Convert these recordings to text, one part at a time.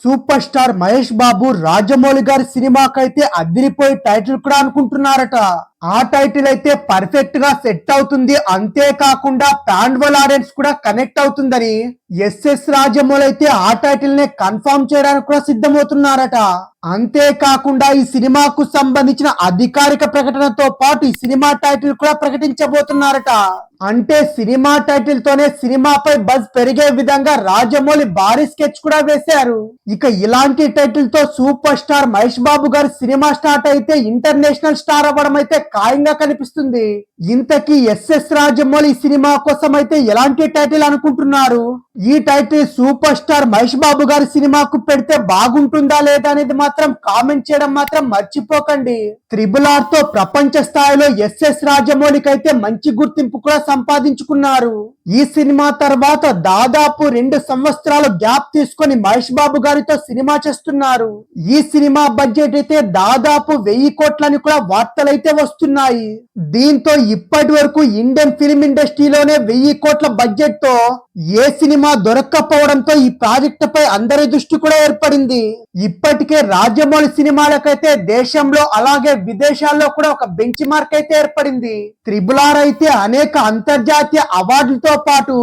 Super star Mahesh Babu Rajamouli గారి సినిమాకైతే అదిరిపోయి title కూడా అనుకుంటున్నారట. ఆ టైటిల్ అయితే పర్ఫెక్ట్ గా సెట్ అవుతుంది, అంతేకాకుండా ప్యాండ్వల్ ఆడియన్స్ కూడా కనెక్ట్ అవుతుందని ఎస్ఎస్ రాజమౌళి అయితే ఆ టైటిల్ నే కన్ఫర్మ్ చేయడానికి కూడా సిద్ధమవుతున్నారట. అంతేకాకుండా ఈ సినిమాకు సంబంధించిన అధికారిక ప్రకటనతో పాటు ఈ సినిమా టైటిల్ కూడా ప్రకటించబోతున్నారట. అంటే సినిమా టైటిల్ తోనే సినిమాపై బజ్ పెరిగే విధంగా రాజమౌళి భారీ స్కెచ్ కూడా వేశారు. ఇక ఇలాంటి టైటిల్ తో సూపర్ స్టార్ మహేష్ బాబు గారి సినిమా స్టార్ట్ అయితే ఇంటర్నేషనల్ స్టార్ అవ్వడం అయితే ఖాయంగా కనిపిస్తుంది. ఇంతకీ ఎస్ఎస్ రాజమౌళి సినిమా కోసం అయితే ఎలాంటి టైటిల్ అనుకుంటున్నారు? ఈ title super star Mahesh Babu గారి సినిమాకు పెడితే బాగుంటుందా లేదా అనేది మాత్రం కామెంట్ చేయడం మాత్రం మర్చిపోకండి. RRR తో ప్రపంచ స్థాయిలో ఎస్ఎస్ రాజమౌళికి అయితే మంచి గుర్తింపు కూడా సంపాదించుకున్నారు. ఈ సినిమా తర్వాత దాదాపు 2 సంవత్సరాలు గ్యాప్ తీసుకొని మహేష్ బాబు గారితో సినిమా చేస్తున్నారు. ఈ సినిమా బడ్జెట్ అయితే దాదాపు 1000 కోట్లని కూడా వార్తలైతే వస్తున్నాయి. దీంతో ఇప్పటి వరకు ఇండియన్ ఫిల్మ్ ఇండస్ట్రీలోనే 1000 కోట్ల బడ్జెట్ తో ఏ సినిమా దొరక్కపోవడంతో ఈ ప్రాజెక్టు పై అందరి దృష్టి కూడా ఏర్పడింది. ఇప్పటికే రాజమౌళి సినిమాలకైతే దేశంలో అలాగే విదేశాల్లో కూడా ఒక బెంచ్ మార్క్ అయితే ఏర్పడింది. RRR అయితే అనేక అంతర్జాతీయ అవార్డులతో పాటు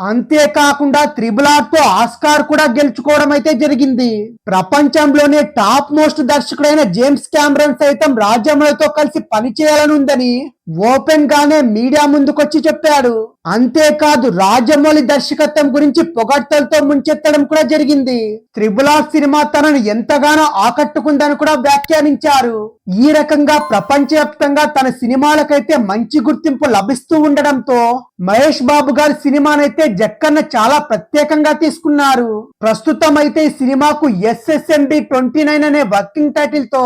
అంతేకాకుండా RRR తో ఆస్కార్ కూడా గెలుచుకోవడం అయితే జరిగింది. ప్రపంచంలోనే టాప్ మోస్ట్ దర్శకుడైన జేమ్స్ కెమెరాన్ సైతం రాజమౌళితో కలిసి పనిచేయాలని ఉందని ఓపెన్ గానే మీడియా ముందుకొచ్చి చెప్పాడు. అంతేకాదు రాజమౌళి దర్శకత్వం గురించి పొగడ్తలతో ముంచెత్తడం కూడా జరిగింది. RRR సినిమా తనను ఎంతగానో ఆకట్టుకుందని కూడా వ్యాఖ్యానించారు. ఈ రకంగా ప్రపంచవ్యాప్తంగా తన సినిమాలకైతే మంచి గుర్తింపు లభిస్తూ ఉండడంతో మహేష్ బాబు గారి సినిమానైతే జక్కన్న చాలా ప్రత్యేకంగా తీసుకున్నారు. ప్రస్తుతం అయితే ఈ సినిమాకు SSMB 29 అనే వర్కింగ్ టైటిల్ తో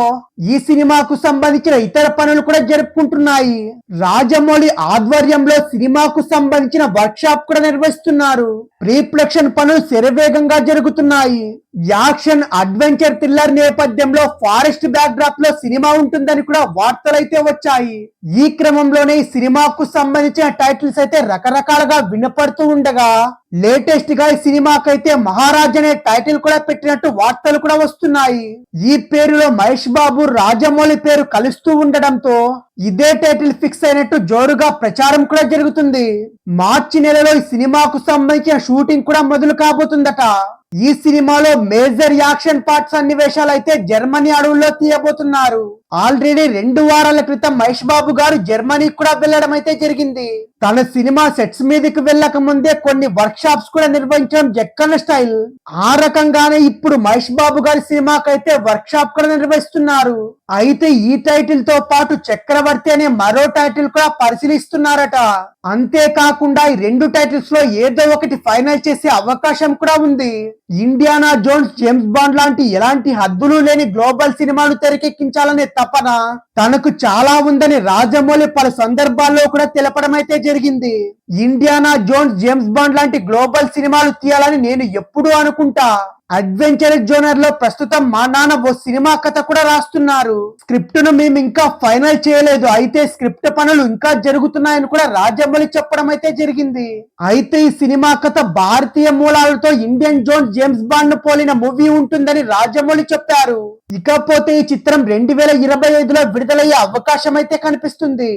ఈ సినిమాకు సంబంధించిన ఇతర పనులు కూడా జరుపుకుంటున్నాయి. రాజమౌళి ఆధ్వర్యంలో సినిమాకు సంబంధించిన వర్క్ షాప్ కూడా నిర్వహిస్తున్నారు. ప్రీ ప్రొడక్షన్ పనులు శరవేగంగా జరుగుతున్నాయి. యాక్షన్ అడ్వెంచర్ థ్రిల్లర్ నేపథ్యంలో ఫారెస్ట్ బ్యాక్ డ్రాప్ లో సినిమా ఉంటుందని కూడా వార్తలైతే వచ్చాయి. ఈ క్రమంలోనే ఈ సినిమాకు సంబంధించిన టైటిల్స్ అయితే రకరకాలుగా వినపడుతూ ఉండగా లేటెస్ట్ గా ఈ సినిమాకైతే మహారాజ్ అనే టైటిల్ కూడా పెట్టినట్టు వార్తలు కూడా వస్తున్నాయి. ఈ పేరులో మహేష్ బాబు రాజమౌళి పేరు కలుస్తూ ఉండడంతో ఇదే టైటిల్ ఫిక్స్ అయినట్టు జోరుగా ప్రచారం కూడా జరుగుతుంది. మార్చి నెలలో ఈ సినిమాకు సంబంధించిన షూటింగ్ కూడా మొదలు కాబోతుందట. ఈ సినిమాలో మేజర్ యాక్షన్ పార్ట్ సన్నివేశాలు అయితే జర్మనీ అడవుల్లో తీయబోతున్నారు. ఆల్రెడీ 2 వారాల క్రితం మహేష్ బాబు గారు జర్మనీకి కూడా వెళ్లడం అయితే జరిగింది. తన సినిమా సెట్స్ మీదకి వెళ్ళక ముందే కొన్ని వర్క్ షాప్స్ కూడా నిర్వహించడం జక్కన్న స్టైల్. ఆ రకంగానే ఇప్పుడు మహేష్ బాబు గారి సినిమాకైతే వర్క్ షాప్ కూడా నిర్వహిస్తున్నారు. అయితే ఈ టైటిల్ తో పాటు చక్రవర్తి అనే మరో టైటిల్ కూడా పరిశీలిస్తున్నారట. అంతేకాకుండా ఈ 2 టైటిల్స్ లో ఏదో ఒకటి ఫైనల్ చేసే అవకాశం కూడా ఉంది. ఇండియానా జోన్స్, జేమ్స్ బాండ్ లాంటి ఎలాంటి హద్దులు లేని గ్లోబల్ సినిమాను తెరకెక్కించాలనే తపన తనకు చాలా ఉందని రాజమౌళి పలు సందర్భాల్లో కూడా తెలపడం అయితే జరిగింది. ఇండియానా జోన్స్, జేమ్స్ బాండ్ లాంటి గ్లోబల్ సినిమాలు తీయాలని నేను ఎప్పుడూ అనుకుంటా. అడ్వెంచర్ జోనర్ లో ప్రస్తుతం మా నాన్న ఓ సినిమా కథ కూడా రాస్తున్నారు. స్క్రిప్ట్ ను మేము ఇంకా ఫైనల్ చేయలేదు, అయితే స్క్రిప్ట్ పనులు ఇంకా జరుగుతున్నాయని కూడా రాజమౌళి చెప్పడం అయితే జరిగింది. అయితే ఈ సినిమా కథ భారతీయ మూలాలతో ఇండియన్ జోన్స్, జేమ్స్ బాండ్ ను పోలిన మూవీ ఉంటుందని రాజమౌళి చెప్పారు. ఇకపోతే ఈ చిత్రం 2025లో విడుదలయ్యే అవకాశం అయితే కనిపిస్తుంది.